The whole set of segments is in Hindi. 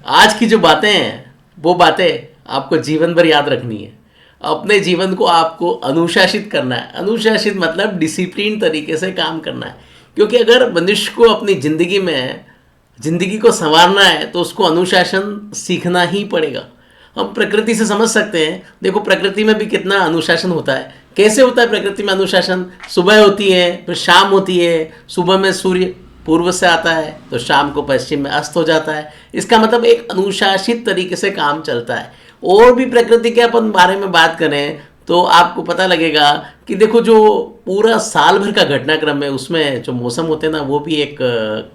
आज की जो बातें हैं वो बातें आपको जीवन भर याद रखनी है। अपने जीवन को आपको अनुशासित करना है। अनुशासित मतलब डिसिप्लिन तरीके से काम करना है। क्योंकि अगर मनुष्य को अपनी ज़िंदगी को संवारना है तो उसको अनुशासन सीखना ही पड़ेगा। हम प्रकृति से समझ सकते हैं। देखो प्रकृति में भी कितना अनुशासन होता है। कैसे होता है प्रकृति में अनुशासन? सुबह होती है, फिर शाम होती है। सुबह में सूर्य पूर्व से आता है तो शाम को पश्चिम में अस्त हो जाता है। इसका मतलब एक अनुशासित तरीके से काम चलता है। और भी प्रकृति के अपन बारे में बात करें तो आपको पता लगेगा कि देखो जो पूरा साल भर का घटनाक्रम है उसमें जो मौसम होते हैं ना वो भी एक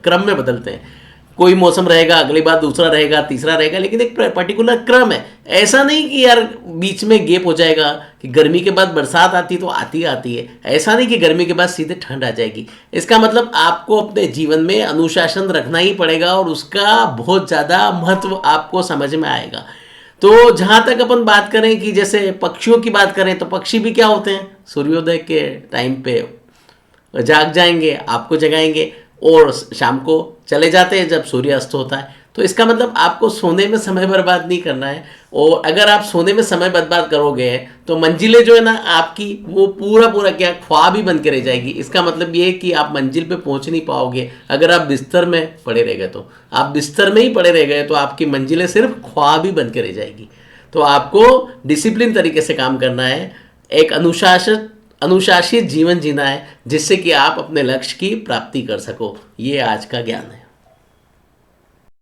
क्रम में बदलते हैं। कोई मौसम रहेगा, अगली बार दूसरा रहेगा, तीसरा रहेगा, लेकिन एक पर्टिकुलर क्रम है। ऐसा नहीं कि यार बीच में गैप हो जाएगा कि गर्मी के बाद बरसात आती तो आती आती है। ऐसा नहीं कि गर्मी के बाद सीधे ठंड आ जाएगी। इसका मतलब आपको अपने जीवन में अनुशासन रखना ही पड़ेगा और उसका बहुत ज़्यादा महत्व आपको समझ में आएगा। तो जहाँ तक अपन बात करें कि जैसे पक्षियों की बात करें तो पक्षी भी क्या होते हैं, सूर्योदय के टाइम पे जाग जाएंगे, आपको जगाएंगे और शाम को चले जाते हैं जब सूर्य अस्त होता है। तो इसका मतलब आपको सोने में समय बर्बाद नहीं करना है। और अगर आप सोने में समय बर्बाद करोगे तो मंजिलें जो है ना आपकी वो पूरा क्या ख्वाब ही बन के रह जाएगी। इसका मतलब ये है कि आप मंजिल पे पहुंच नहीं पाओगे। अगर आप बिस्तर में पड़े रह गए तो आप बिस्तर में ही पड़े रह गए तो आपकी मंजिलें सिर्फ ख्वाब ही बन के रह जाएगी। तो आपको डिसिप्लिन तरीके से काम करना है, एक अनुशासित जीवन जीना है जिससे कि आप अपने लक्ष्य की प्राप्ति कर सको। ये आज का ज्ञान है।